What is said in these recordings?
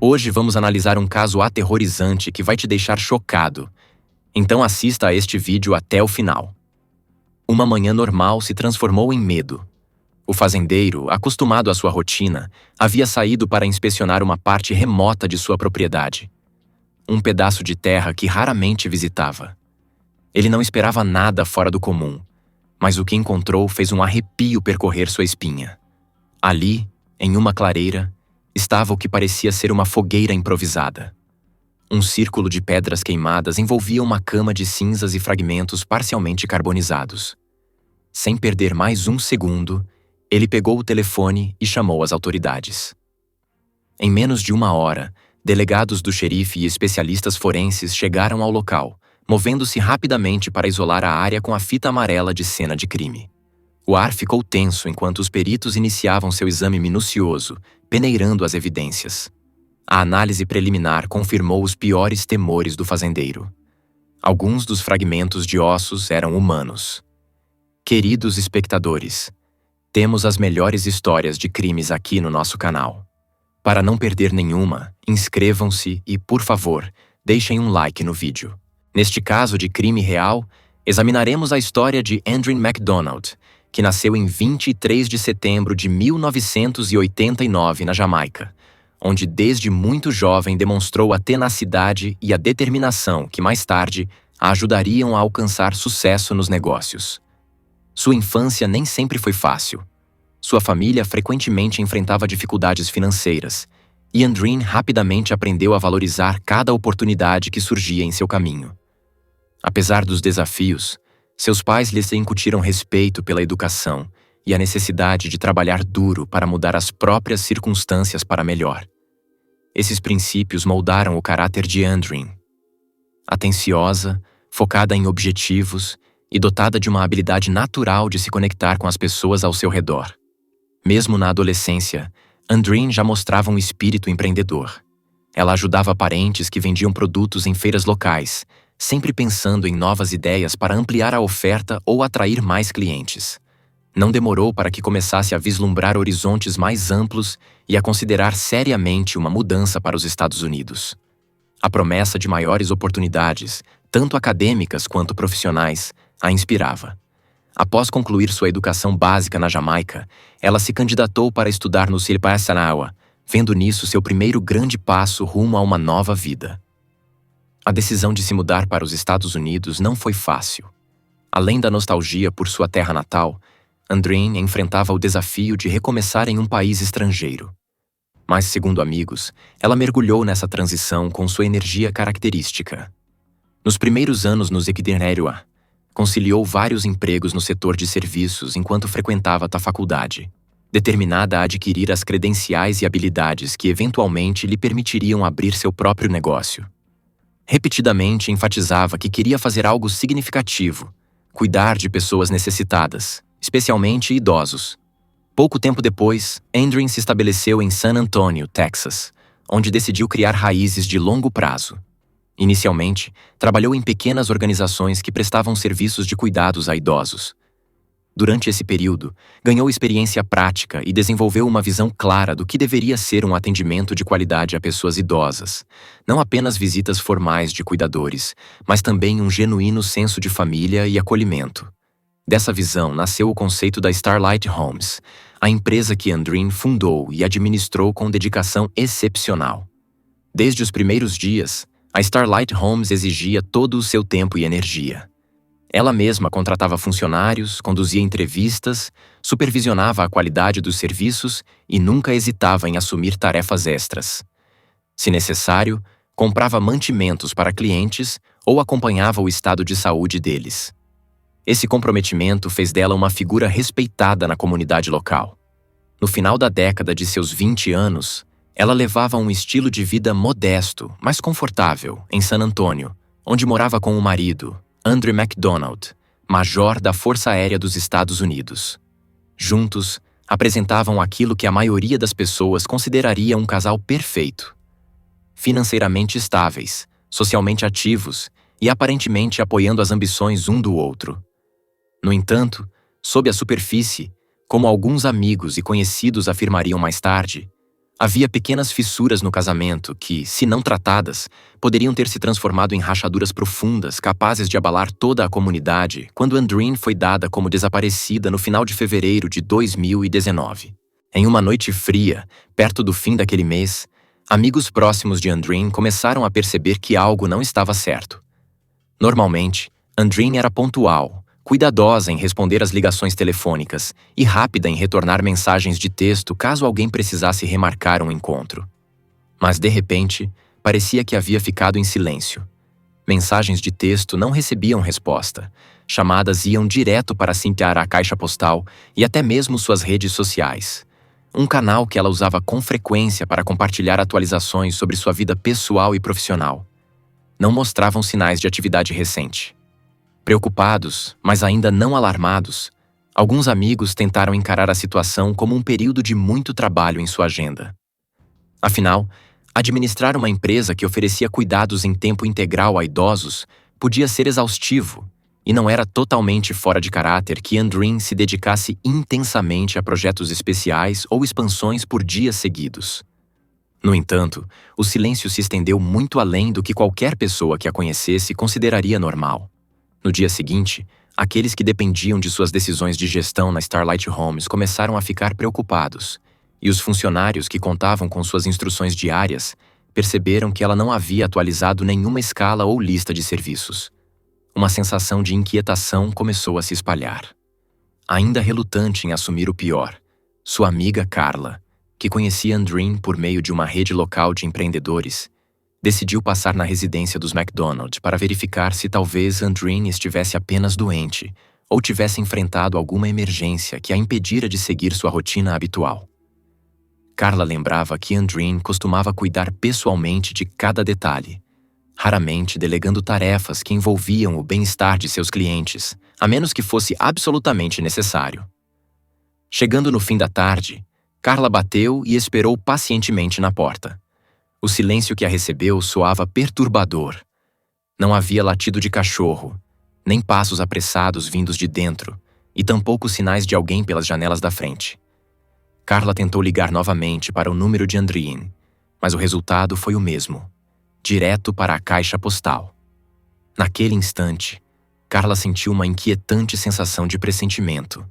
Hoje vamos analisar um caso aterrorizante que vai te deixar chocado. Então assista a este vídeo até o final. Uma manhã normal se transformou em medo. O fazendeiro, acostumado à sua rotina, havia saído para inspecionar uma parte remota de sua propriedade. Um pedaço de terra que raramente visitava. Ele não esperava nada fora do comum, mas o que encontrou fez um arrepio percorrer sua espinha. Ali, em uma clareira, estava o que parecia ser uma fogueira improvisada. Um círculo de pedras queimadas envolvia uma cama de cinzas e fragmentos parcialmente carbonizados. Sem perder mais um segundo, ele pegou o telefone e chamou as autoridades. Em menos de uma hora, delegados do xerife e especialistas forenses chegaram ao local, movendo-se rapidamente para isolar a área com a fita amarela de cena de crime. O ar ficou tenso enquanto os peritos iniciavam seu exame minucioso, peneirando as evidências. A análise preliminar confirmou os piores temores do fazendeiro. Alguns dos fragmentos de ossos eram humanos. Queridos espectadores, temos as melhores histórias de crimes aqui no nosso canal. Para não perder nenhuma, inscrevam-se e, por favor, deixem um like no vídeo. Neste caso de crime real, examinaremos a história de Andrew MacDonald, que nasceu em 23 de setembro de 1989 na Jamaica, onde desde muito jovem demonstrou a tenacidade e a determinação que mais tarde a ajudariam a alcançar sucesso nos negócios. Sua infância nem sempre foi fácil. Sua família frequentemente enfrentava dificuldades financeiras, e Andrew rapidamente aprendeu a valorizar cada oportunidade que surgia em seu caminho. Apesar dos desafios, seus pais lhes incutiram respeito pela educação e a necessidade de trabalhar duro para mudar as próprias circunstâncias para melhor. Esses princípios moldaram o caráter de Andrew. Atenciosa, focada em objetivos e dotada de uma habilidade natural de se conectar com as pessoas ao seu redor. Mesmo na adolescência, Andrew já mostrava um espírito empreendedor. Ela ajudava parentes que vendiam produtos em feiras locais, sempre pensando em novas ideias para ampliar a oferta ou atrair mais clientes. Não demorou para que começasse a vislumbrar horizontes mais amplos e a considerar seriamente uma mudança para os Estados Unidos. A promessa de maiores oportunidades, tanto acadêmicas quanto profissionais, a inspirava. Após concluir sua educação básica na Jamaica, ela se candidatou para estudar no Silpasanawa, vendo nisso seu primeiro grande passo rumo a uma nova vida. A decisão de se mudar para os Estados Unidos não foi fácil. Além da nostalgia por sua terra natal, Andrew enfrentava o desafio de recomeçar em um país estrangeiro. Mas, segundo amigos, ela mergulhou nessa transição com sua energia característica. Nos primeiros anos no Equidinerua, conciliou vários empregos no setor de serviços enquanto frequentava a faculdade, determinada a adquirir as credenciais e habilidades que eventualmente lhe permitiriam abrir seu próprio negócio. Repetidamente enfatizava que queria fazer algo significativo, cuidar de pessoas necessitadas, especialmente idosos. Pouco tempo depois, Andrew se estabeleceu em San Antonio, Texas, onde decidiu criar raízes de longo prazo. Inicialmente, trabalhou em pequenas organizações que prestavam serviços de cuidados a idosos. Durante esse período, ganhou experiência prática e desenvolveu uma visão clara do que deveria ser um atendimento de qualidade a pessoas idosas, não apenas visitas formais de cuidadores, mas também um genuíno senso de família e acolhimento. Dessa visão nasceu o conceito da Starlight Homes, a empresa que Andrew fundou e administrou com dedicação excepcional. Desde os primeiros dias, a Starlight Homes exigia todo o seu tempo e energia. Ela mesma contratava funcionários, conduzia entrevistas, supervisionava a qualidade dos serviços e nunca hesitava em assumir tarefas extras. Se necessário, comprava mantimentos para clientes ou acompanhava o estado de saúde deles. Esse comprometimento fez dela uma figura respeitada na comunidade local. No final da década de seus 20 anos, ela levava um estilo de vida modesto, mas confortável, em San Antonio, onde morava com o marido, Andrew MacDonald, major da Força Aérea dos Estados Unidos. Juntos, apresentavam aquilo que a maioria das pessoas consideraria um casal perfeito. Financeiramente estáveis, socialmente ativos e aparentemente apoiando as ambições um do outro. No entanto, sob a superfície, como alguns amigos e conhecidos afirmariam mais tarde, Havia pequenas fissuras no casamento que, se não tratadas, poderiam ter se transformado em rachaduras profundas capazes de abalar toda a comunidade quando Andreen foi dada como desaparecida no final de fevereiro de 2019. Em uma noite fria, perto do fim daquele mês, amigos próximos de Andreen começaram a perceber que algo não estava certo. Normalmente, Andreen era pontual, cuidadosa em responder às ligações telefônicas e rápida em retornar mensagens de texto caso alguém precisasse remarcar um encontro. Mas, de repente, parecia que havia ficado em silêncio. Mensagens de texto não recebiam resposta, chamadas iam direto para cintar a caixa postal e até mesmo suas redes sociais. Um canal que ela usava com frequência para compartilhar atualizações sobre sua vida pessoal e profissional. Não mostravam sinais de atividade recente. Preocupados, mas ainda não alarmados, alguns amigos tentaram encarar a situação como um período de muito trabalho em sua agenda. Afinal, administrar uma empresa que oferecia cuidados em tempo integral a idosos podia ser exaustivo, e não era totalmente fora de caráter que Andreen se dedicasse intensamente a projetos especiais ou expansões por dias seguidos. No entanto, o silêncio se estendeu muito além do que qualquer pessoa que a conhecesse consideraria normal. No dia seguinte, aqueles que dependiam de suas decisões de gestão na Starlight Homes começaram a ficar preocupados, e os funcionários que contavam com suas instruções diárias perceberam que ela não havia atualizado nenhuma escala ou lista de serviços. Uma sensação de inquietação começou a se espalhar. Ainda relutante em assumir o pior, sua amiga Carla, que conhecia Andreen por meio de uma rede local de empreendedores, decidiu passar na residência dos McDonald para verificar se talvez Andreen estivesse apenas doente ou tivesse enfrentado alguma emergência que a impedira de seguir sua rotina habitual. Carla lembrava que Andreen costumava cuidar pessoalmente de cada detalhe, raramente delegando tarefas que envolviam o bem-estar de seus clientes, a menos que fosse absolutamente necessário. Chegando no fim da tarde, Carla bateu e esperou pacientemente na porta. O silêncio que a recebeu soava perturbador. Não havia latido de cachorro, nem passos apressados vindos de dentro, e tampouco sinais de alguém pelas janelas da frente. Carla tentou ligar novamente para o número de Andreen, mas o resultado foi o mesmo, direto para a caixa postal. Naquele instante, Carla sentiu uma inquietante sensação de pressentimento.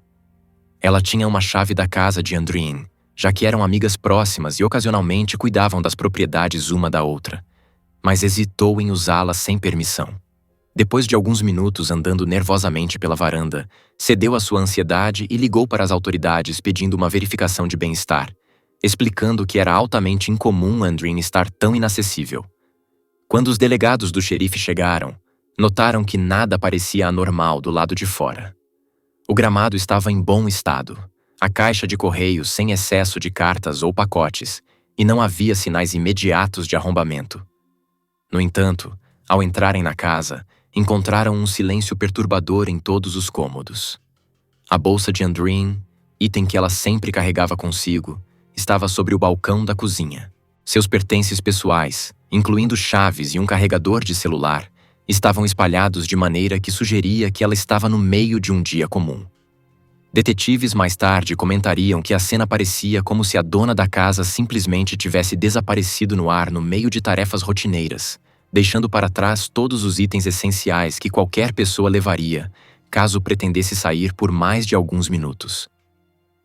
Ela tinha uma chave da casa de Andreen, já que eram amigas próximas e ocasionalmente cuidavam das propriedades uma da outra, mas hesitou em usá-la sem permissão. Depois de alguns minutos andando nervosamente pela varanda, cedeu à sua ansiedade e ligou para as autoridades pedindo uma verificação de bem-estar, explicando que era altamente incomum Andreen estar tão inacessível. Quando os delegados do xerife chegaram, notaram que nada parecia anormal do lado de fora. O gramado estava em bom estado, a caixa de correios sem excesso de cartas ou pacotes, e não havia sinais imediatos de arrombamento. No entanto, ao entrarem na casa, encontraram um silêncio perturbador em todos os cômodos. A bolsa de Andreen, item que ela sempre carregava consigo, estava sobre o balcão da cozinha. Seus pertences pessoais, incluindo chaves e um carregador de celular, estavam espalhados de maneira que sugeria que ela estava no meio de um dia comum. Detetives mais tarde comentariam que a cena parecia como se a dona da casa simplesmente tivesse desaparecido no ar no meio de tarefas rotineiras, deixando para trás todos os itens essenciais que qualquer pessoa levaria, caso pretendesse sair por mais de alguns minutos.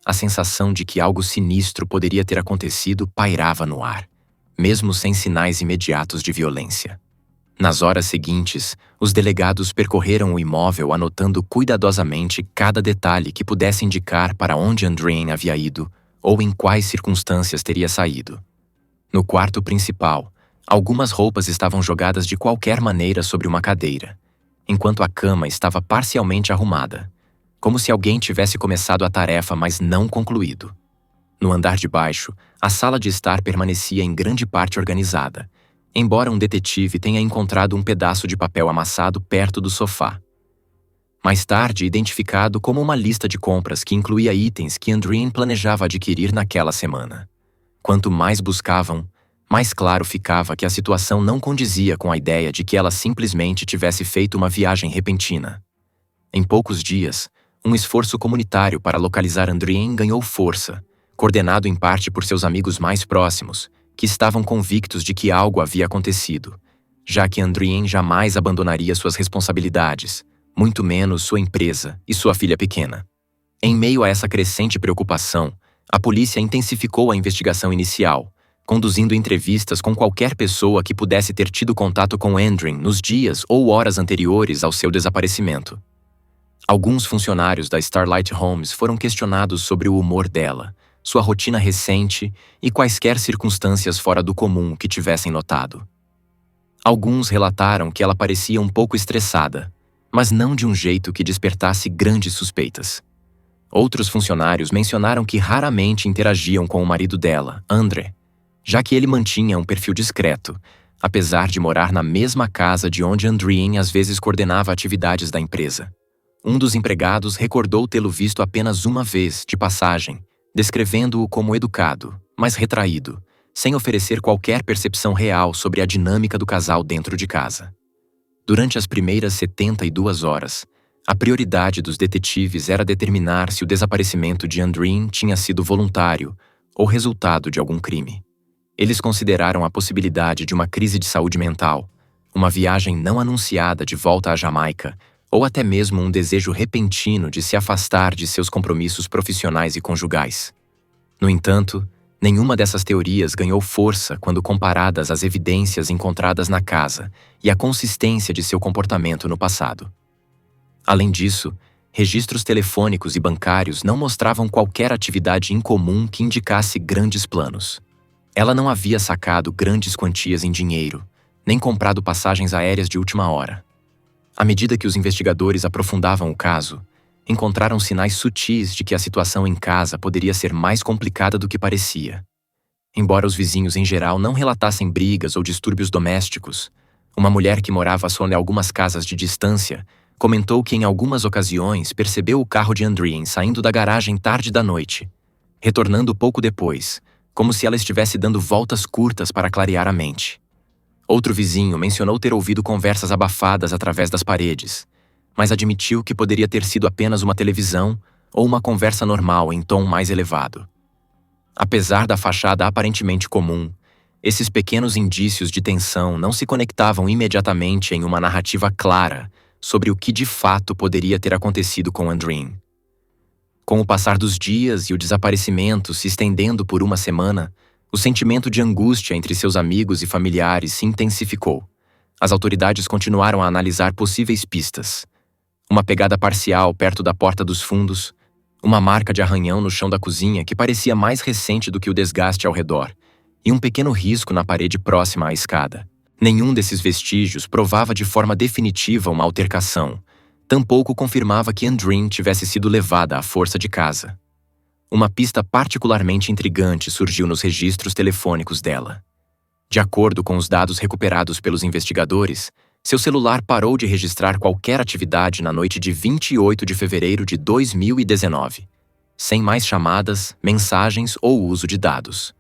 A sensação de que algo sinistro poderia ter acontecido pairava no ar, mesmo sem sinais imediatos de violência. Nas horas seguintes, os delegados percorreram o imóvel anotando cuidadosamente cada detalhe que pudesse indicar para onde Andreen havia ido ou em quais circunstâncias teria saído. No quarto principal, algumas roupas estavam jogadas de qualquer maneira sobre uma cadeira, enquanto a cama estava parcialmente arrumada, como se alguém tivesse começado a tarefa, mas não concluído. No andar de baixo, a sala de estar permanecia em grande parte organizada, embora um detetive tenha encontrado um pedaço de papel amassado perto do sofá. Mais tarde, identificado como uma lista de compras que incluía itens que Andreen planejava adquirir naquela semana. Quanto mais buscavam, mais claro ficava que a situação não condizia com a ideia de que ela simplesmente tivesse feito uma viagem repentina. Em poucos dias, um esforço comunitário para localizar Andreen ganhou força, coordenado em parte por seus amigos mais próximos, que estavam convictos de que algo havia acontecido, já que Andrienne jamais abandonaria suas responsabilidades, muito menos sua empresa e sua filha pequena. Em meio a essa crescente preocupação, a polícia intensificou a investigação inicial, conduzindo entrevistas com qualquer pessoa que pudesse ter tido contato com Andrienne nos dias ou horas anteriores ao seu desaparecimento. Alguns funcionários da Starlight Homes foram questionados sobre o humor dela, sua rotina recente e quaisquer circunstâncias fora do comum que tivessem notado. Alguns relataram que ela parecia um pouco estressada, mas não de um jeito que despertasse grandes suspeitas. Outros funcionários mencionaram que raramente interagiam com o marido dela, André, já que ele mantinha um perfil discreto, apesar de morar na mesma casa de onde Andrienne às vezes coordenava atividades da empresa. Um dos empregados recordou tê-lo visto apenas uma vez, de passagem, descrevendo-o como educado, mas retraído, sem oferecer qualquer percepção real sobre a dinâmica do casal dentro de casa. Durante as primeiras 72 horas, a prioridade dos detetives era determinar se o desaparecimento de Andrienne tinha sido voluntário ou resultado de algum crime. Eles consideraram a possibilidade de uma crise de saúde mental, uma viagem não anunciada de volta à Jamaica, ou até mesmo um desejo repentino de se afastar de seus compromissos profissionais e conjugais. No entanto, nenhuma dessas teorias ganhou força quando comparadas às evidências encontradas na casa e à consistência de seu comportamento no passado. Além disso, registros telefônicos e bancários não mostravam qualquer atividade incomum que indicasse grandes planos. Ela não havia sacado grandes quantias em dinheiro, nem comprado passagens aéreas de última hora. À medida que os investigadores aprofundavam o caso, encontraram sinais sutis de que a situação em casa poderia ser mais complicada do que parecia. Embora os vizinhos em geral não relatassem brigas ou distúrbios domésticos, uma mulher que morava só em algumas casas de distância comentou que em algumas ocasiões percebeu o carro de Andrienne saindo da garagem tarde da noite, retornando pouco depois, como se ela estivesse dando voltas curtas para clarear a mente. Outro vizinho mencionou ter ouvido conversas abafadas através das paredes, mas admitiu que poderia ter sido apenas uma televisão ou uma conversa normal em tom mais elevado. Apesar da fachada aparentemente comum, esses pequenos indícios de tensão não se conectavam imediatamente em uma narrativa clara sobre o que de fato poderia ter acontecido com Andrienne. Com o passar dos dias e o desaparecimento se estendendo por uma semana, o sentimento de angústia entre seus amigos e familiares se intensificou. As autoridades continuaram a analisar possíveis pistas. Uma pegada parcial perto da porta dos fundos, uma marca de arranhão no chão da cozinha que parecia mais recente do que o desgaste ao redor, e um pequeno risco na parede próxima à escada. Nenhum desses vestígios provava de forma definitiva uma altercação, tampouco confirmava que Andrienne tivesse sido levada à força de casa. Uma pista particularmente intrigante surgiu nos registros telefônicos dela. De acordo com os dados recuperados pelos investigadores, seu celular parou de registrar qualquer atividade na noite de 28 de fevereiro de 2019, sem mais chamadas, mensagens ou uso de dados.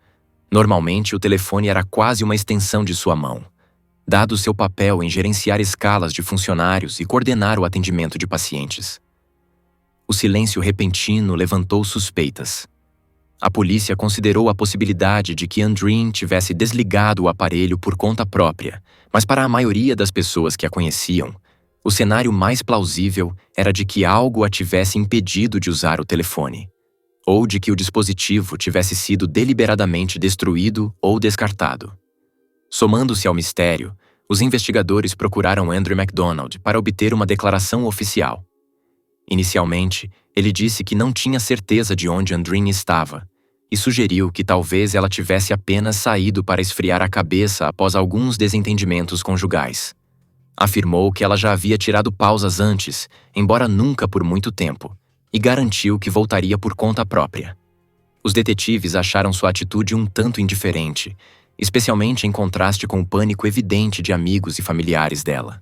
Normalmente, o telefone era quase uma extensão de sua mão, dado seu papel em gerenciar escalas de funcionários e coordenar o atendimento de pacientes. O silêncio repentino levantou suspeitas. A polícia considerou a possibilidade de que Andrienne tivesse desligado o aparelho por conta própria, mas para a maioria das pessoas que a conheciam, o cenário mais plausível era de que algo a tivesse impedido de usar o telefone, ou de que o dispositivo tivesse sido deliberadamente destruído ou descartado. Somando-se ao mistério, os investigadores procuraram Andrew MacDonald para obter uma declaração oficial. Inicialmente, ele disse que não tinha certeza de onde Andrienne estava e sugeriu que talvez ela tivesse apenas saído para esfriar a cabeça após alguns desentendimentos conjugais. Afirmou que ela já havia tirado pausas antes, embora nunca por muito tempo, e garantiu que voltaria por conta própria. Os detetives acharam sua atitude um tanto indiferente, especialmente em contraste com o pânico evidente de amigos e familiares dela.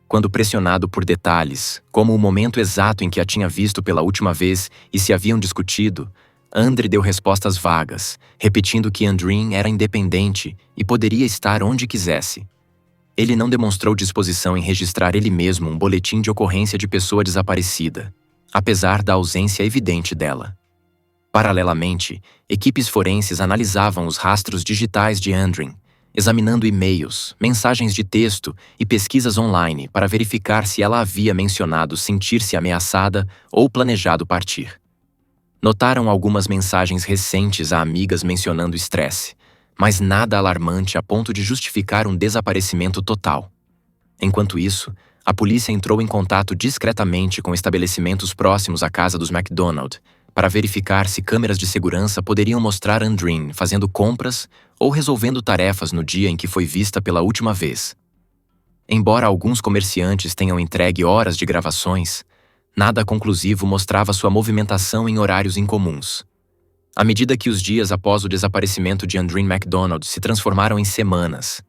Quando pressionado por detalhes, como o momento exato em que a tinha visto pela última vez e se haviam discutido, Andre deu respostas vagas, repetindo que Andrienne era independente e poderia estar onde quisesse. Ele não demonstrou disposição em registrar ele mesmo um boletim de ocorrência de pessoa desaparecida, apesar da ausência evidente dela. Paralelamente, equipes forenses analisavam os rastros digitais de Andrin, examinando e-mails, mensagens de texto e pesquisas online para verificar se ela havia mencionado sentir-se ameaçada ou planejado partir. Notaram algumas mensagens recentes a amigas mencionando estresse, mas nada alarmante a ponto de justificar um desaparecimento total. Enquanto isso, a polícia entrou em contato discretamente com estabelecimentos próximos à casa dos MacDonald para verificar se câmeras de segurança poderiam mostrar Andrin fazendo compras ou resolvendo tarefas no dia em que foi vista pela última vez. Embora alguns comerciantes tenham entregue horas de gravações, nada conclusivo mostrava sua movimentação em horários incomuns. À medida que os dias após o desaparecimento de Andrin MacDonald se transformaram em semanas,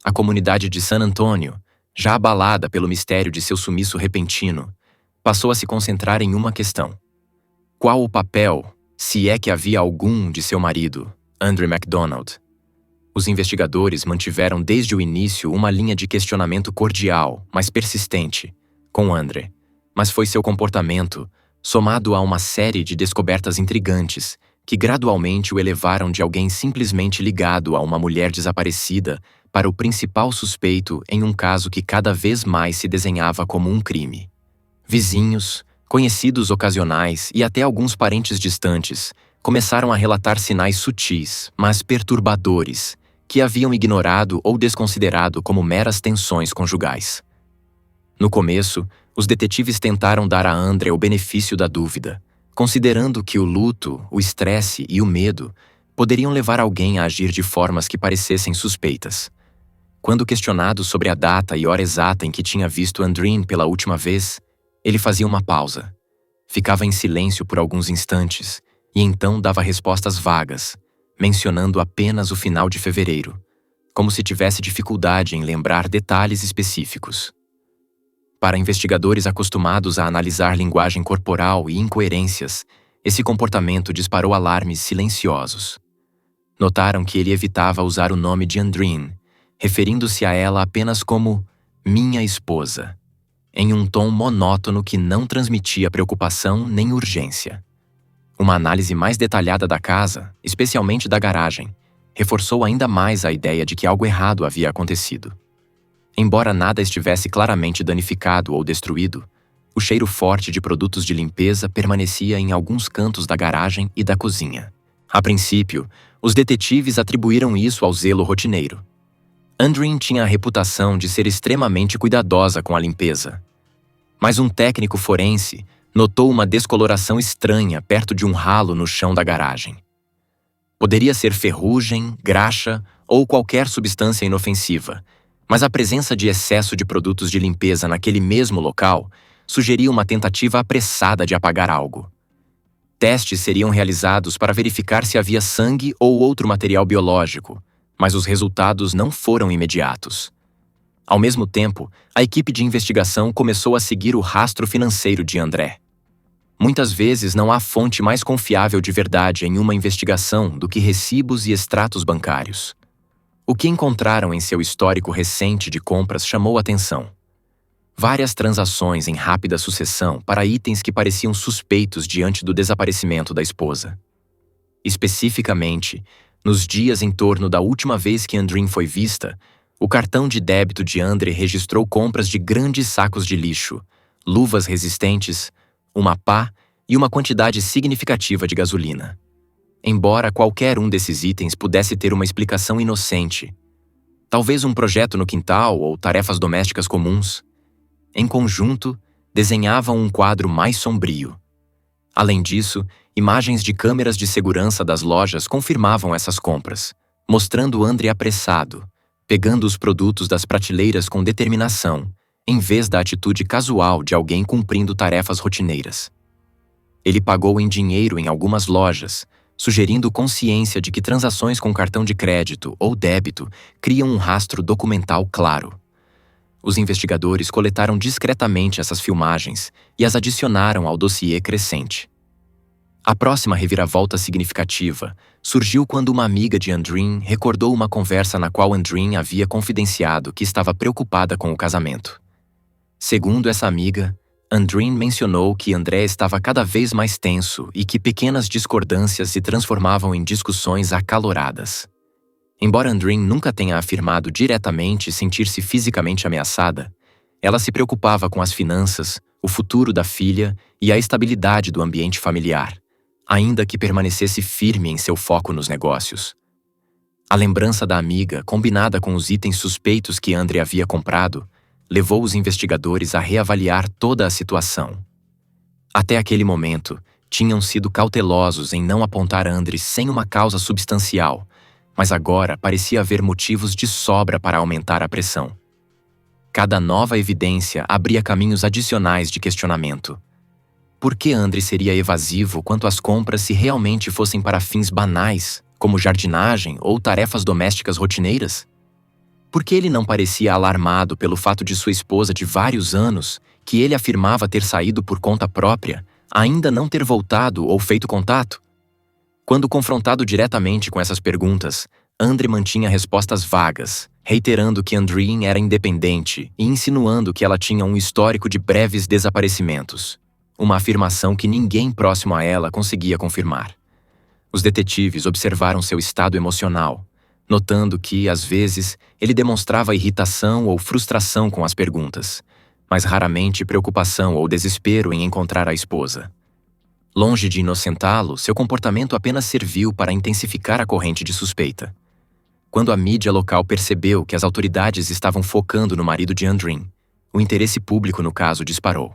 a comunidade de San Antonio, já abalada pelo mistério de seu sumiço repentino, passou a se concentrar em uma questão: qual o papel, se é que havia algum, de seu marido, Andrew MacDonald? Os investigadores mantiveram desde o início uma linha de questionamento cordial, mas persistente, com Andre, mas foi seu comportamento, somado a uma série de descobertas intrigantes, que gradualmente o elevaram de alguém simplesmente ligado a uma mulher desaparecida para o principal suspeito em um caso que cada vez mais se desenhava como um crime. Vizinhos, conhecidos ocasionais e até alguns parentes distantes começaram a relatar sinais sutis, mas perturbadores, que haviam ignorado ou desconsiderado como meras tensões conjugais. No começo, os detetives tentaram dar a Andre o benefício da dúvida, considerando que o luto, o estresse e o medo poderiam levar alguém a agir de formas que parecessem suspeitas. Quando questionado sobre a data e hora exata em que tinha visto Andrin pela última vez, ele fazia uma pausa, ficava em silêncio por alguns instantes e então dava respostas vagas, mencionando apenas o final de fevereiro, como se tivesse dificuldade em lembrar detalhes específicos. Para investigadores acostumados a analisar linguagem corporal e incoerências, esse comportamento disparou alarmes silenciosos. Notaram que ele evitava usar o nome de Andrin, referindo-se a ela apenas como minha esposa, em um tom monótono que não transmitia preocupação nem urgência. Uma análise mais detalhada da casa, especialmente da garagem, reforçou ainda mais a ideia de que algo errado havia acontecido. Embora nada estivesse claramente danificado ou destruído, o cheiro forte de produtos de limpeza permanecia em alguns cantos da garagem e da cozinha. A princípio, os detetives atribuíram isso ao zelo rotineiro. Andrin tinha a reputação de ser extremamente cuidadosa com a limpeza. Mas um técnico forense notou uma descoloração estranha perto de um ralo no chão da garagem. Poderia ser ferrugem, graxa ou qualquer substância inofensiva, mas a presença de excesso de produtos de limpeza naquele mesmo local sugeria uma tentativa apressada de apagar algo. Testes seriam realizados para verificar se havia sangue ou outro material biológico, mas os resultados não foram imediatos. Ao mesmo tempo, a equipe de investigação começou a seguir o rastro financeiro de André. Muitas vezes não há fonte mais confiável de verdade em uma investigação do que recibos e extratos bancários. O que encontraram em seu histórico recente de compras chamou atenção. Várias transações em rápida sucessão para itens que pareciam suspeitos diante do desaparecimento da esposa. Especificamente, nos dias em torno da última vez que Andrin foi vista, o cartão de débito de Andre registrou compras de grandes sacos de lixo, luvas resistentes, uma pá e uma quantidade significativa de gasolina. Embora qualquer um desses itens pudesse ter uma explicação inocente, talvez um projeto no quintal ou tarefas domésticas comuns, em conjunto, desenhavam um quadro mais sombrio. Além disso, imagens de câmeras de segurança das lojas confirmavam essas compras, mostrando Andre apressado, pegando os produtos das prateleiras com determinação, em vez da atitude casual de alguém cumprindo tarefas rotineiras. Ele pagou em dinheiro em algumas lojas, sugerindo consciência de que transações com cartão de crédito ou débito criam um rastro documental claro. Os investigadores coletaram discretamente essas filmagens e as adicionaram ao dossiê crescente. A próxima reviravolta significativa surgiu quando uma amiga de Andrin recordou uma conversa na qual Andrin havia confidenciado que estava preocupada com o casamento. Segundo essa amiga, Andreen mencionou que André estava cada vez mais tenso e que pequenas discordâncias se transformavam em discussões acaloradas. Embora Andreen nunca tenha afirmado diretamente sentir-se fisicamente ameaçada, ela se preocupava com as finanças, o futuro da filha e a estabilidade do ambiente familiar, ainda que permanecesse firme em seu foco nos negócios. A lembrança da amiga, combinada com os itens suspeitos que Andre havia comprado, levou os investigadores a reavaliar toda a situação. Até aquele momento, tinham sido cautelosos em não apontar Andre sem uma causa substancial, mas agora parecia haver motivos de sobra para aumentar a pressão. Cada nova evidência abria caminhos adicionais de questionamento. Por que Andre seria evasivo quanto às compras se realmente fossem para fins banais, como jardinagem ou tarefas domésticas rotineiras? Por que ele não parecia alarmado pelo fato de sua esposa de vários anos, que ele afirmava ter saído por conta própria, ainda não ter voltado ou feito contato? Quando confrontado diretamente com essas perguntas, Andre mantinha respostas vagas, reiterando que Andreen era independente e insinuando que ela tinha um histórico de breves desaparecimentos, uma afirmação que ninguém próximo a ela conseguia confirmar. Os detetives observaram seu estado emocional, notando que, às vezes, ele demonstrava irritação ou frustração com as perguntas, mas raramente preocupação ou desespero em encontrar a esposa. Longe de inocentá-lo, seu comportamento apenas serviu para intensificar a corrente de suspeita. Quando a mídia local percebeu que as autoridades estavam focando no marido de Andreen, o interesse público no caso disparou.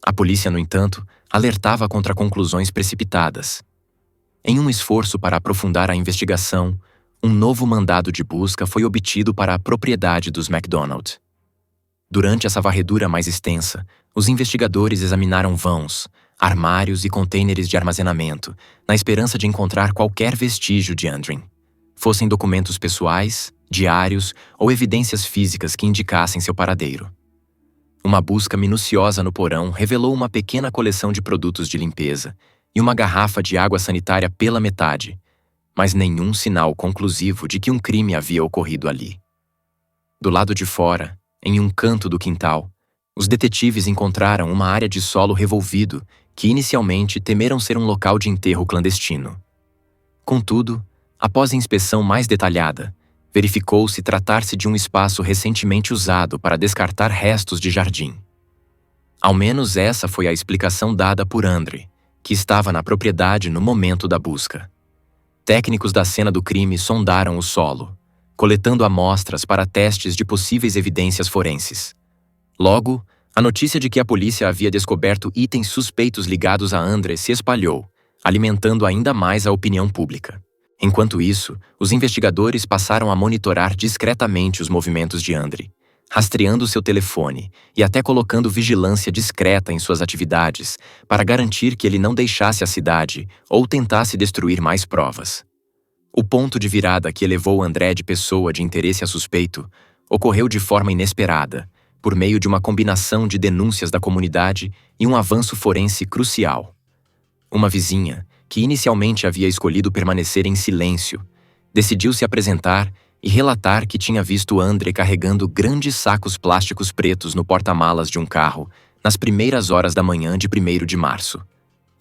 A polícia, no entanto, alertava contra conclusões precipitadas. Em um esforço para aprofundar a investigação, um novo mandado de busca foi obtido para a propriedade dos MacDonald. Durante essa varredura mais extensa, os investigadores examinaram vãos, armários e contêineres de armazenamento, na esperança de encontrar qualquer vestígio de Andreen, fossem documentos pessoais, diários ou evidências físicas que indicassem seu paradeiro. Uma busca minuciosa no porão revelou uma pequena coleção de produtos de limpeza e uma garrafa de água sanitária pela metade, mas nenhum sinal conclusivo de que um crime havia ocorrido ali. Do lado de fora, em um canto do quintal, os detetives encontraram uma área de solo revolvido que inicialmente temeram ser um local de enterro clandestino. Contudo, após a inspeção mais detalhada, verificou-se tratar-se de um espaço recentemente usado para descartar restos de jardim. Ao menos essa foi a explicação dada por Andre, que estava na propriedade no momento da busca. Técnicos da cena do crime sondaram o solo, coletando amostras para testes de possíveis evidências forenses. Logo, a notícia de que a polícia havia descoberto itens suspeitos ligados a Andre se espalhou, alimentando ainda mais a opinião pública. Enquanto isso, os investigadores passaram a monitorar discretamente os movimentos de Andre, rastreando seu telefone e até colocando vigilância discreta em suas atividades para garantir que ele não deixasse a cidade ou tentasse destruir mais provas. O ponto de virada que elevou André de pessoa de interesse a suspeito ocorreu de forma inesperada, por meio de uma combinação de denúncias da comunidade e um avanço forense crucial. Uma vizinha, que inicialmente havia escolhido permanecer em silêncio, decidiu se apresentar e relatar que tinha visto Andre carregando grandes sacos plásticos pretos no porta-malas de um carro nas primeiras horas da manhã de 1º de março.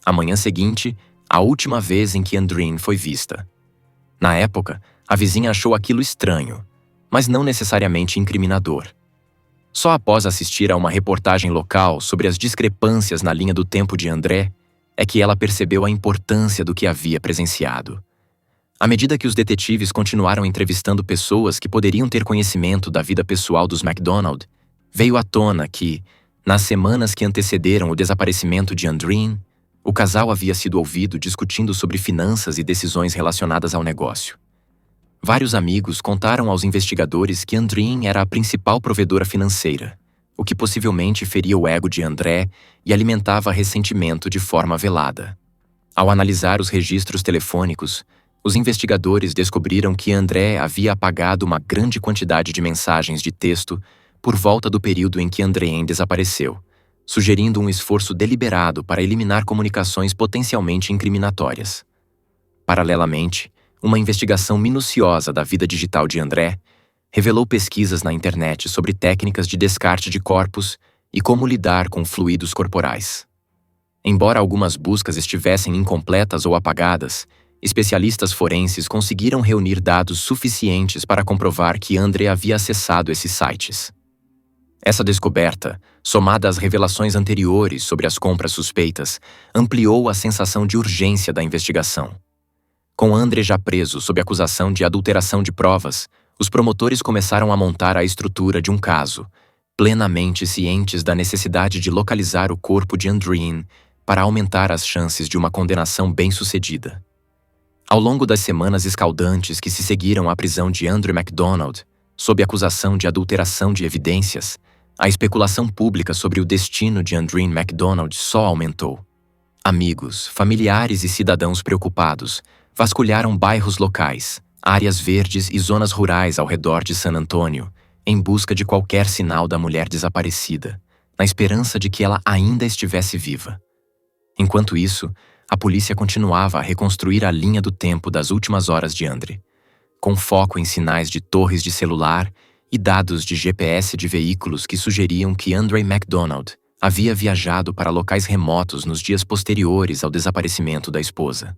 A manhã seguinte, a última vez em que Andreen foi vista. Na época, a vizinha achou aquilo estranho, mas não necessariamente incriminador. Só após assistir a uma reportagem local sobre as discrepâncias na linha do tempo de André, é que ela percebeu a importância do que havia presenciado. À medida que os detetives continuaram entrevistando pessoas que poderiam ter conhecimento da vida pessoal dos MacDonald, veio à tona que, nas semanas que antecederam o desaparecimento de Andreen, o casal havia sido ouvido discutindo sobre finanças e decisões relacionadas ao negócio. Vários amigos contaram aos investigadores que Andreen era a principal provedora financeira, o que possivelmente feria o ego de André e alimentava ressentimento de forma velada. Ao analisar os registros telefônicos, os investigadores descobriram que André havia apagado uma grande quantidade de mensagens de texto por volta do período em que Andreen desapareceu, sugerindo um esforço deliberado para eliminar comunicações potencialmente incriminatórias. Paralelamente, uma investigação minuciosa da vida digital de André revelou pesquisas na internet sobre técnicas de descarte de corpos e como lidar com fluidos corporais. Embora algumas buscas estivessem incompletas ou apagadas, especialistas forenses conseguiram reunir dados suficientes para comprovar que Andre havia acessado esses sites. Essa descoberta, somada às revelações anteriores sobre as compras suspeitas, ampliou a sensação de urgência da investigação. Com Andre já preso sob acusação de adulteração de provas, os promotores começaram a montar a estrutura de um caso, plenamente cientes da necessidade de localizar o corpo de Andreen para aumentar as chances de uma condenação bem-sucedida. Ao longo das semanas escaldantes que se seguiram à prisão de Andre MacDonald, sob acusação de adulteração de evidências, a especulação pública sobre o destino de Andreen MacDonald só aumentou. Amigos, familiares e cidadãos preocupados vasculharam bairros locais, áreas verdes e zonas rurais ao redor de San Antônio, em busca de qualquer sinal da mulher desaparecida, na esperança de que ela ainda estivesse viva. Enquanto isso, a polícia continuava a reconstruir a linha do tempo das últimas horas de Andre, com foco em sinais de torres de celular e dados de GPS de veículos que sugeriam que Andre MacDonald havia viajado para locais remotos nos dias posteriores ao desaparecimento da esposa.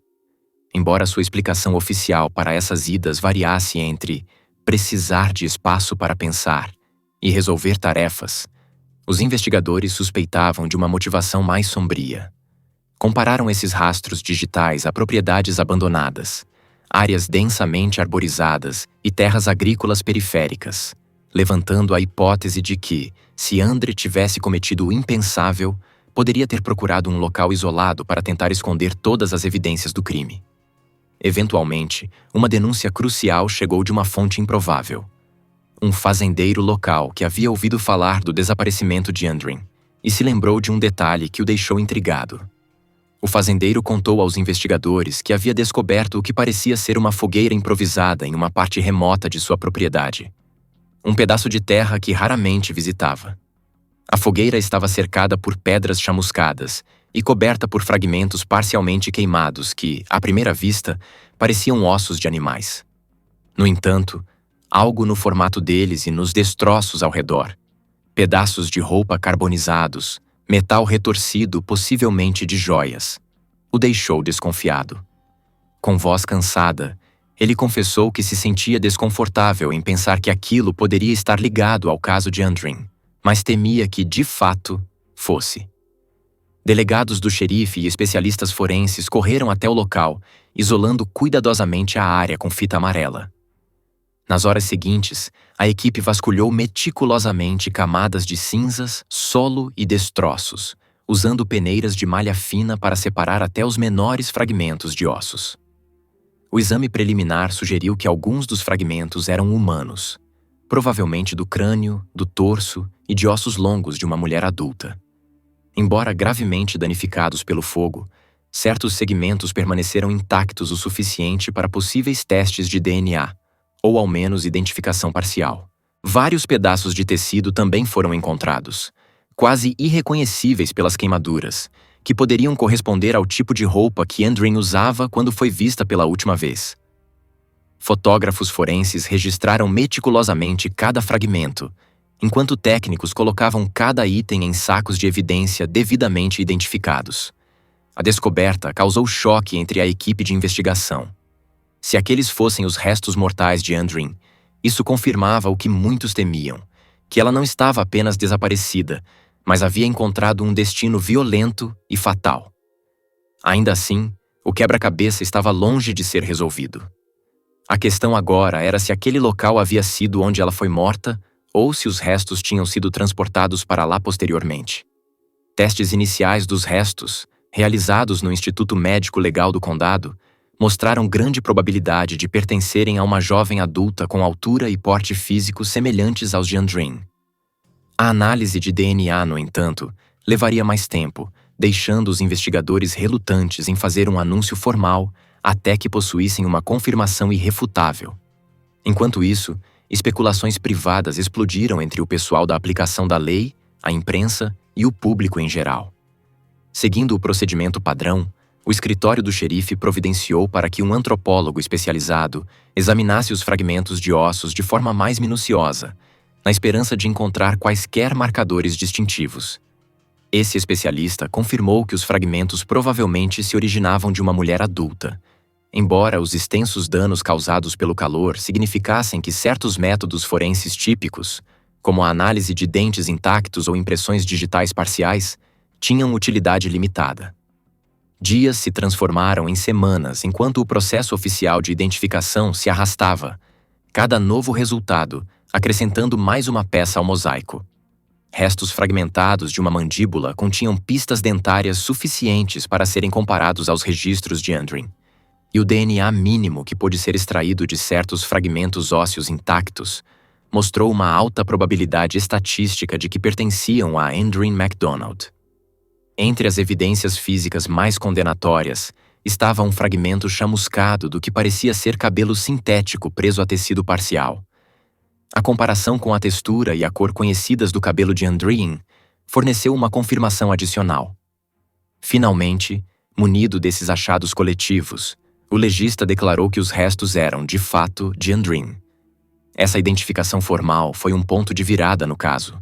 Embora sua explicação oficial para essas idas variasse entre precisar de espaço para pensar e resolver tarefas, os investigadores suspeitavam de uma motivação mais sombria. Compararam esses rastros digitais a propriedades abandonadas, áreas densamente arborizadas e terras agrícolas periféricas, levantando a hipótese de que, se Andre tivesse cometido o impensável, poderia ter procurado um local isolado para tentar esconder todas as evidências do crime. Eventualmente, uma denúncia crucial chegou de uma fonte improvável. Um fazendeiro local que havia ouvido falar do desaparecimento de Andreen e se lembrou de um detalhe que o deixou intrigado. O fazendeiro contou aos investigadores que havia descoberto o que parecia ser uma fogueira improvisada em uma parte remota de sua propriedade. Um pedaço de terra que raramente visitava. A fogueira estava cercada por pedras chamuscadas e coberta por fragmentos parcialmente queimados que, à primeira vista, pareciam ossos de animais. No entanto, algo no formato deles e nos destroços ao redor, pedaços de roupa carbonizados, metal retorcido possivelmente de joias, o deixou desconfiado. Com voz cansada, ele confessou que se sentia desconfortável em pensar que aquilo poderia estar ligado ao caso de Andreen, mas temia que, de fato, fosse. Delegados do xerife e especialistas forenses correram até o local, isolando cuidadosamente a área com fita amarela. Nas horas seguintes, a equipe vasculhou meticulosamente camadas de cinzas, solo e destroços, usando peneiras de malha fina para separar até os menores fragmentos de ossos. O exame preliminar sugeriu que alguns dos fragmentos eram humanos, provavelmente do crânio, do torso e de ossos longos de uma mulher adulta. Embora gravemente danificados pelo fogo, certos segmentos permaneceram intactos o suficiente para possíveis testes de DNA, ou ao menos identificação parcial. Vários pedaços de tecido também foram encontrados, quase irreconhecíveis pelas queimaduras, que poderiam corresponder ao tipo de roupa que Andreen usava quando foi vista pela última vez. Fotógrafos forenses registraram meticulosamente cada fragmento, enquanto técnicos colocavam cada item em sacos de evidência devidamente identificados. A descoberta causou choque entre a equipe de investigação. Se aqueles fossem os restos mortais de Andreen, isso confirmava o que muitos temiam, que ela não estava apenas desaparecida, mas havia encontrado um destino violento e fatal. Ainda assim, o quebra-cabeça estava longe de ser resolvido. A questão agora era se aquele local havia sido onde ela foi morta ou se os restos tinham sido transportados para lá posteriormente. Testes iniciais dos restos, realizados no Instituto Médico Legal do Condado, mostraram grande probabilidade de pertencerem a uma jovem adulta com altura e porte físico semelhantes aos de Andreen. A análise de DNA, no entanto, levaria mais tempo, deixando os investigadores relutantes em fazer um anúncio formal até que possuíssem uma confirmação irrefutável. Enquanto isso, especulações privadas explodiram entre o pessoal da aplicação da lei, a imprensa e o público em geral. Seguindo o procedimento padrão, o escritório do xerife providenciou para que um antropólogo especializado examinasse os fragmentos de ossos de forma mais minuciosa, na esperança de encontrar quaisquer marcadores distintivos. Esse especialista confirmou que os fragmentos provavelmente se originavam de uma mulher adulta, embora os extensos danos causados pelo calor significassem que certos métodos forenses típicos, como a análise de dentes intactos ou impressões digitais parciais, tinham utilidade limitada. Dias se transformaram em semanas enquanto o processo oficial de identificação se arrastava, cada novo resultado acrescentando mais uma peça ao mosaico. Restos fragmentados de uma mandíbula continham pistas dentárias suficientes para serem comparados aos registros de Andrin, e o DNA mínimo que pôde ser extraído de certos fragmentos ósseos intactos mostrou uma alta probabilidade estatística de que pertenciam a Andrin MacDonald. Entre as evidências físicas mais condenatórias estava um fragmento chamuscado do que parecia ser cabelo sintético preso a tecido parcial. A comparação com a textura e a cor conhecidas do cabelo de Andrin forneceu uma confirmação adicional. Finalmente, munido desses achados coletivos, o legista declarou que os restos eram, de fato, de Andrin. Essa identificação formal foi um ponto de virada no caso.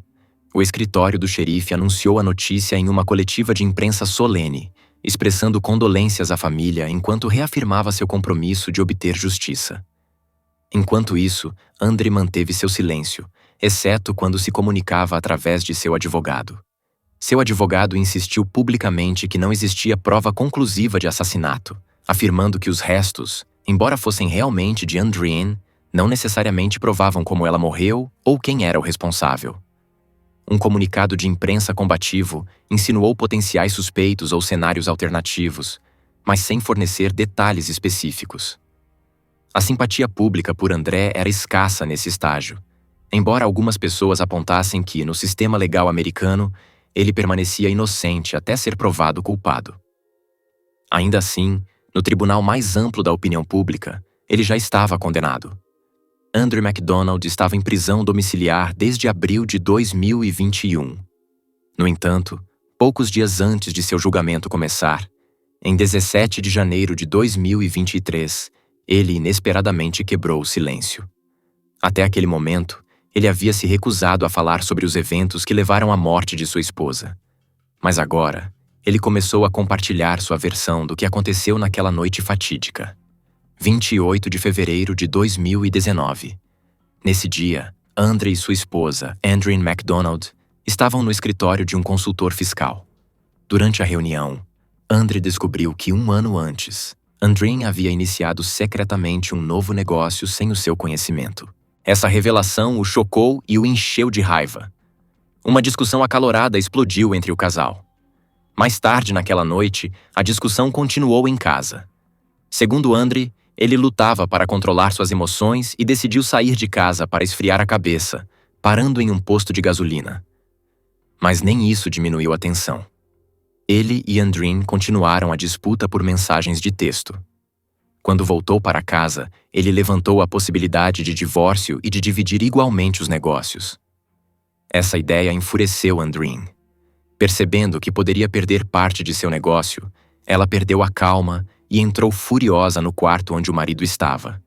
O escritório do xerife anunciou a notícia em uma coletiva de imprensa solene, expressando condolências à família enquanto reafirmava seu compromisso de obter justiça. Enquanto isso, Andre manteve seu silêncio, exceto quando se comunicava através de seu advogado. Seu advogado insistiu publicamente que não existia prova conclusiva de assassinato, afirmando que os restos, embora fossem realmente de Andrin, não necessariamente provavam como ela morreu ou quem era o responsável. Um comunicado de imprensa combativo insinuou potenciais suspeitos ou cenários alternativos, mas sem fornecer detalhes específicos. A simpatia pública por André era escassa nesse estágio, embora algumas pessoas apontassem que, no sistema legal americano, ele permanecia inocente até ser provado culpado. Ainda assim, no tribunal mais amplo da opinião pública, ele já estava condenado. Andrew MacDonald estava em prisão domiciliar desde abril de 2021. No entanto, poucos dias antes de seu julgamento começar, em 17 de janeiro de 2023, ele inesperadamente quebrou o silêncio. Até aquele momento, ele havia se recusado a falar sobre os eventos que levaram à morte de sua esposa. Mas agora, ele começou a compartilhar sua versão do que aconteceu naquela noite fatídica. 28 de fevereiro de 2019. Nesse dia, Andre e sua esposa, Andrin MacDonald, estavam no escritório de um consultor fiscal. Durante a reunião, Andre descobriu que 1 ano antes, Andrin havia iniciado secretamente um novo negócio sem o seu conhecimento. Essa revelação o chocou e o encheu de raiva. Uma discussão acalorada explodiu entre o casal. Mais tarde naquela noite, a discussão continuou em casa. Segundo Andre, ele lutava para controlar suas emoções e decidiu sair de casa para esfriar a cabeça, parando em um posto de gasolina. Mas nem isso diminuiu a tensão. Ele e Andrin continuaram a disputa por mensagens de texto. Quando voltou para casa, ele levantou a possibilidade de divórcio e de dividir igualmente os negócios. Essa ideia enfureceu Andrin. Percebendo que poderia perder parte de seu negócio, ela perdeu a calma e entrou furiosa no quarto onde o marido estava.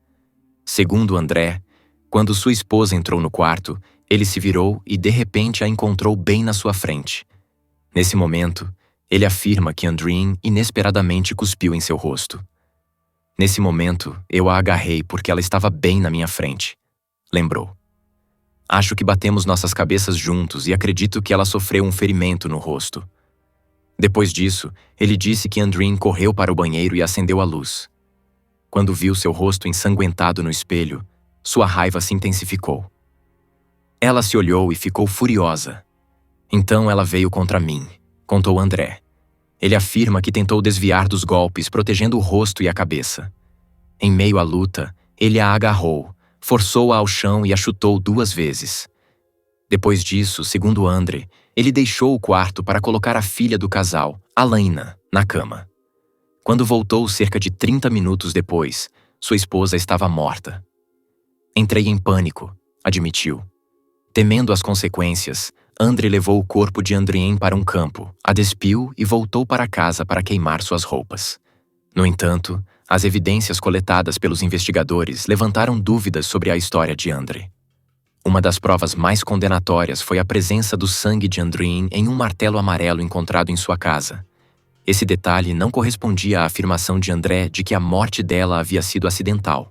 Segundo André, quando sua esposa entrou no quarto, ele se virou e de repente a encontrou bem na sua frente. Nesse momento, ele afirma que Andrin inesperadamente cuspiu em seu rosto. Nesse momento, eu a agarrei porque ela estava bem na minha frente, lembrou. Acho que batemos nossas cabeças juntos e acredito que ela sofreu um ferimento no rosto. Depois disso, ele disse que Andrin correu para o banheiro e acendeu a luz. Quando viu seu rosto ensanguentado no espelho, sua raiva se intensificou. Ela se olhou e ficou furiosa. Então ela veio contra mim, contou André. Ele afirma que tentou desviar dos golpes, protegendo o rosto e a cabeça. Em meio à luta, ele a agarrou, forçou-a ao chão e a chutou 2 vezes. Depois disso, segundo Andre, ele deixou o quarto para colocar a filha do casal, Alaina, na cama. Quando voltou cerca de 30 minutos depois, sua esposa estava morta. Entrei em pânico, admitiu. Temendo as consequências, Andre levou o corpo de Andrien para um campo, a despiu e voltou para casa para queimar suas roupas. No entanto, as evidências coletadas pelos investigadores levantaram dúvidas sobre a história de Andre. Uma das provas mais condenatórias foi a presença do sangue de Andreen em um martelo amarelo encontrado em sua casa. Esse detalhe não correspondia à afirmação de André de que a morte dela havia sido acidental.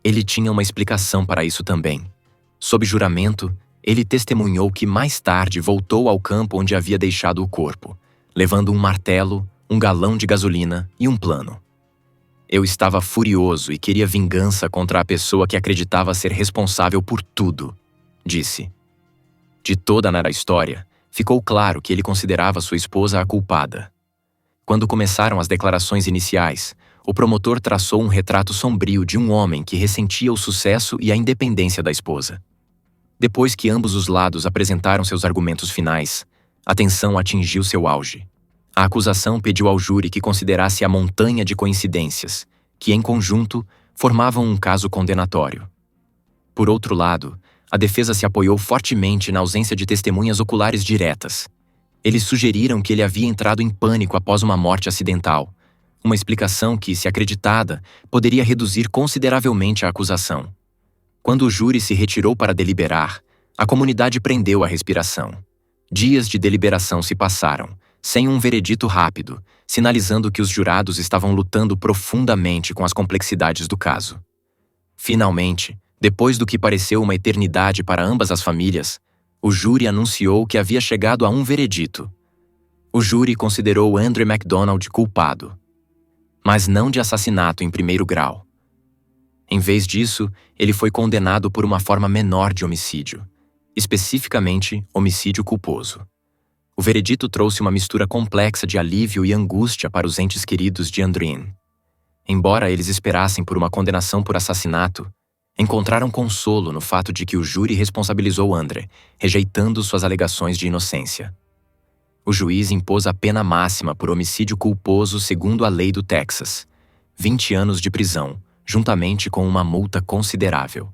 Ele tinha uma explicação para isso também. Sob juramento, ele testemunhou que mais tarde voltou ao campo onde havia deixado o corpo, levando um martelo, um galão de gasolina e um plano. Eu estava furioso e queria vingança contra a pessoa que acreditava ser responsável por tudo, disse. De toda a história, ficou claro que ele considerava sua esposa a culpada. Quando começaram as declarações iniciais, o promotor traçou um retrato sombrio de um homem que ressentia o sucesso e a independência da esposa. Depois que ambos os lados apresentaram seus argumentos finais, a tensão atingiu seu auge. A acusação pediu ao júri que considerasse a montanha de coincidências, que, em conjunto, formavam um caso condenatório. Por outro lado, a defesa se apoiou fortemente na ausência de testemunhas oculares diretas. Eles sugeriram que ele havia entrado em pânico após uma morte acidental, uma explicação que, se acreditada, poderia reduzir consideravelmente a acusação. Quando o júri se retirou para deliberar, a comunidade prendeu a respiração. Dias de deliberação se passaram, sem um veredito rápido, sinalizando que os jurados estavam lutando profundamente com as complexidades do caso. Finalmente, depois do que pareceu uma eternidade para ambas as famílias, o júri anunciou que havia chegado a um veredito. O júri considerou Andrew MacDonald culpado, mas não de assassinato em primeiro grau. Em vez disso, ele foi condenado por uma forma menor de homicídio, especificamente homicídio culposo. O veredito trouxe uma mistura complexa de alívio e angústia para os entes queridos de Andreen. Embora eles esperassem por uma condenação por assassinato, encontraram consolo no fato de que o júri responsabilizou André, rejeitando suas alegações de inocência. O juiz impôs a pena máxima por homicídio culposo segundo a lei do Texas, 20 anos de prisão, juntamente com uma multa considerável.